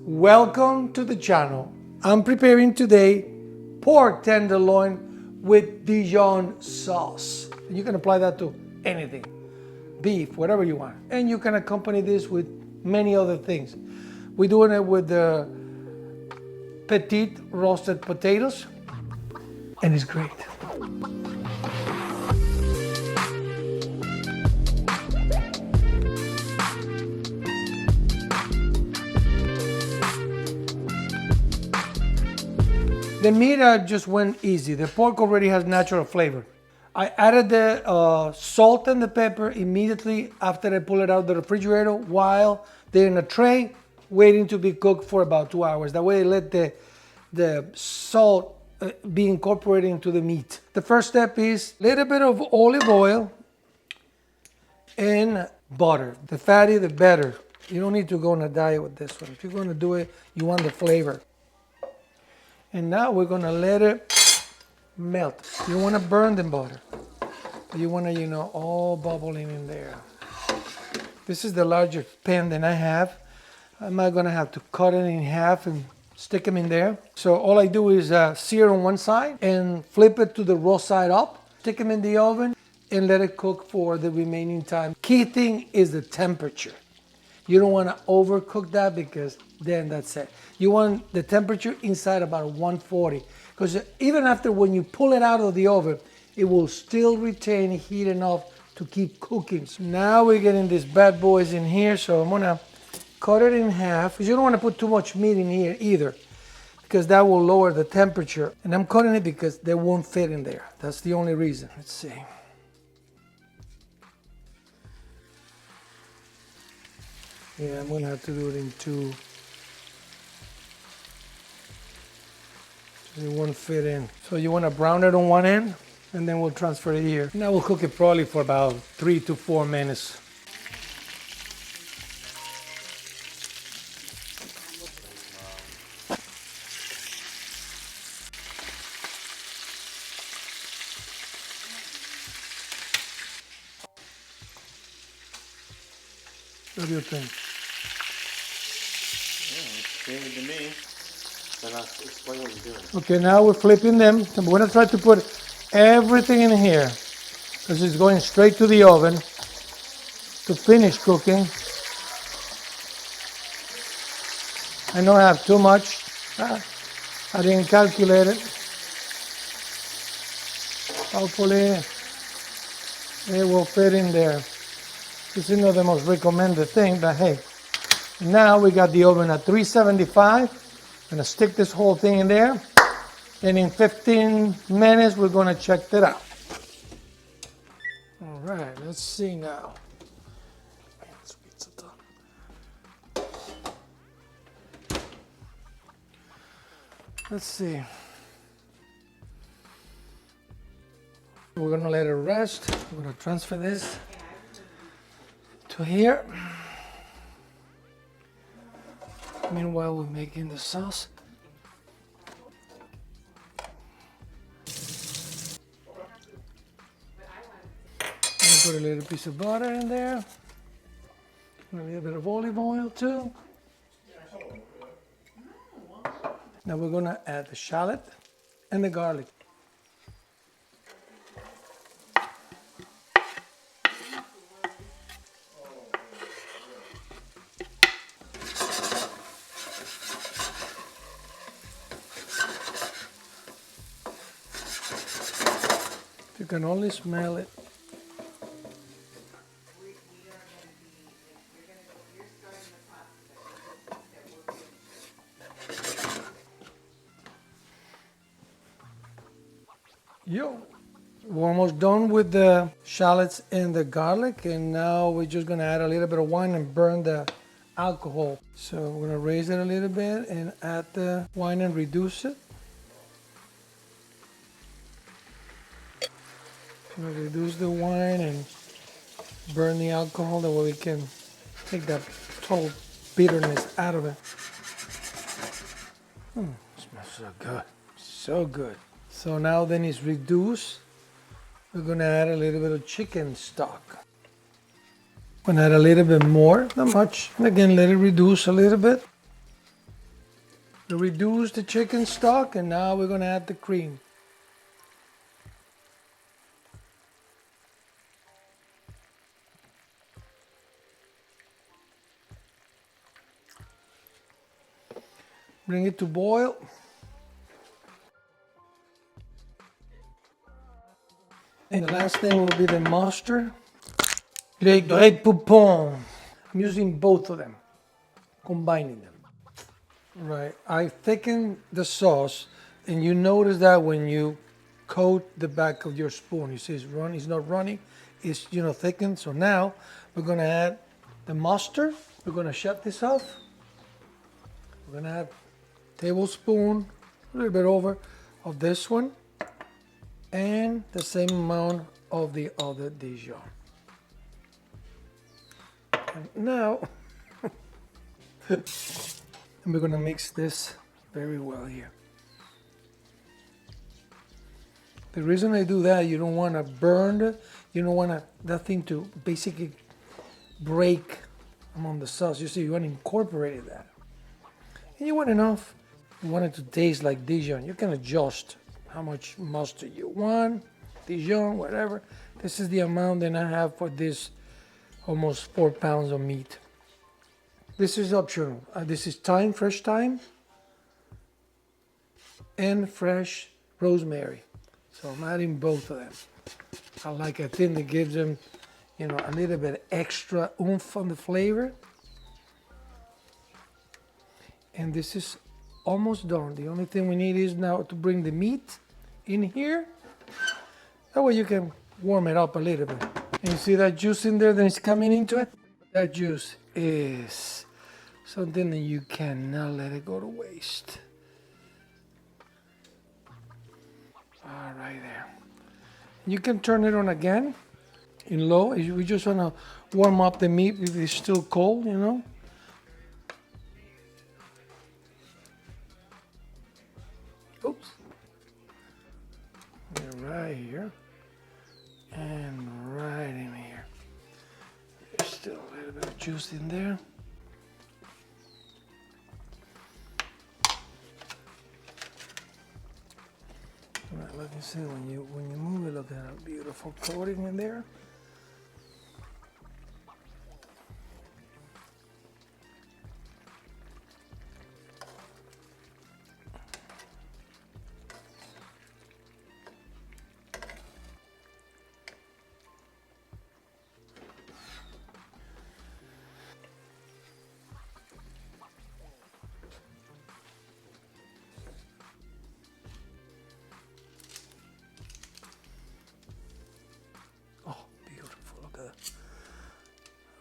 Welcome to the channel. I'm preparing today pork tenderloin with Dijon sauce. You can apply that to anything, beef, whatever you want. And you can accompany this with many other things. We're doing it with the petite roasted potatoes, and it's great. The meat just went easy. The pork already has natural flavor. I added the salt and the pepper immediately after I pull it out of the refrigerator while they're in a tray waiting to be cooked for about 2 hours. That way I let the salt be incorporated into the meat. The first step is a little bit of olive oil and butter. The fattier the better. You don't need to go on a diet with this one. If you're going to do it, you want the flavor. And now we're gonna let it melt. You don't wanna burn the butter. You wanna, all bubbling in there. This is the larger pan than I have. I'm not gonna have to cut it in half and stick them in there. So all I do is sear on one side and flip it to the raw side up, stick them in the oven and let it cook for the remaining time. Key thing is the temperature. You don't want to overcook that because then that's it. You want the temperature inside about 140 because even after when you pull it out of the oven, it will still retain heat enough to keep cooking. So now we're getting these bad boys in here. So I'm going to cut it in half because you don't want to put too much meat in here either because that will lower the temperature. And I'm cutting it because they won't fit in there. That's the only reason. Let's see. Yeah, I'm gonna have to do it in two. So it won't fit in. So you wanna brown it on one end, and then we'll transfer it here. Now we'll cook it probably for about 3 to 4 minutes. What do you think? To me, then I'll explain what you're doing. Okay, now we're flipping them. I'm going to try to put everything in here because it's going straight to the oven to finish cooking. I know I have too much. I didn't calculate it. Hopefully it will fit in there. This is not the most recommended thing, but hey. Now we got the oven at 375. I'm gonna stick this whole thing in there. And in 15 minutes, we're gonna check that out. All right, let's see now. Let's see. We're gonna let it rest. We're gonna transfer this to here. Meanwhile, we're making the sauce. I'm gonna put a little piece of butter in there. A little bit of olive oil too. Now we're gonna add the shallot and the garlic. You can only smell it. We're almost done with the shallots and the garlic, and now we're just gonna add a little bit of wine and burn the alcohol. So we're gonna raise it a little bit and add the wine and reduce it. We'll reduce the wine and burn the alcohol, that way we can take that total bitterness out of it. Smells so good, so good. So now then it's reduced. We're gonna add a little bit of chicken stock. I'm gonna add a little bit more, not much. And again, let it reduce a little bit. We reduce the chicken stock, and now we're gonna add the cream. Bring it to boil. And the last thing will be the mustard. Les grès poupons. I'm using both of them, combining them. Right, I thicken the sauce, and you notice that when you coat the back of your spoon, you see it's not running, it's thickened. So now we're gonna add the mustard. We're gonna shut this off. We're gonna add a tablespoon, a little bit over, of this one, and the same amount of the other Dijon. And now, and we're gonna mix this very well here. The reason I do that, you don't want to burn, you don't want that thing to basically break among the sauce. You see, you want to incorporate that. And you want enough. You want it to taste like Dijon. You can adjust how much mustard you want, Dijon, whatever. This is the amount that I have for this almost 4 pounds of meat. This is optional. This is thyme, fresh thyme, and fresh rosemary. So I'm adding both of them. I like a thing that gives them, a little bit extra oomph on the flavor. And this is almost done. The only thing we need is now to bring the meat in here. That way you can warm it up a little bit. And you see that juice in there that is coming into it? That juice is something that you cannot let it go to waste. All right there. You can turn it on again in low. We just want to warm up the meat if it's still cold, Oops. Right here. And right in here. There's still a little bit of juice in there. Right, like I said, when you move it, look at that beautiful coating in there.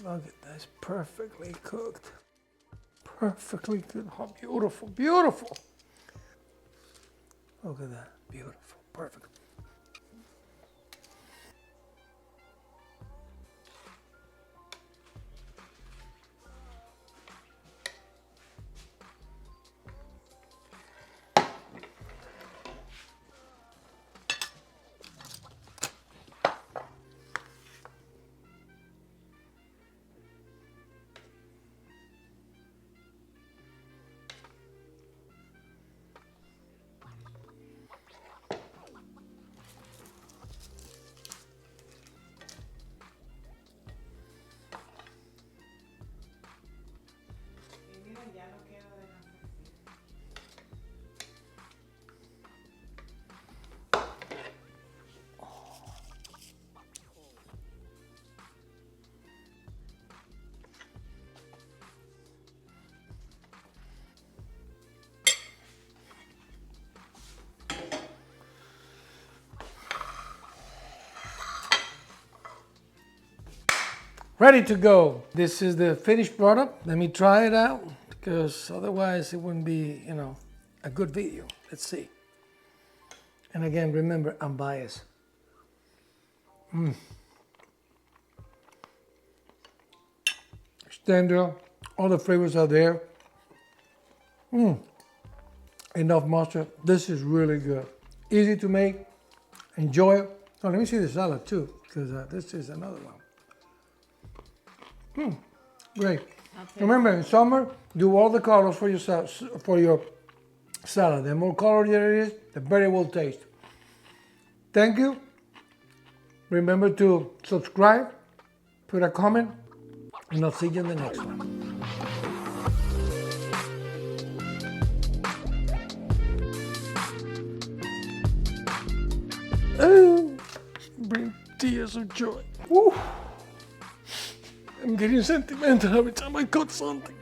Look at that, it's perfectly cooked. Perfectly good. Oh, beautiful, beautiful. Look at that, beautiful, perfect. Ready to go. This is the finished product. Let me try it out because otherwise it wouldn't be, a good video. Let's see. And again, remember, I'm biased. It's tender. All the flavors are there. Enough mustard. This is really good. Easy to make. Enjoy it. Oh, let me see the salad too, because this is another one. Great. Remember, in summer, do all the colors for yourself, for your salad. The more calorie there is, the better it will taste. Thank you. Remember to subscribe, put a comment, and I'll see you in the next one. Oh, bring tears of joy. Woo. I'm getting sentimental every time I cut something.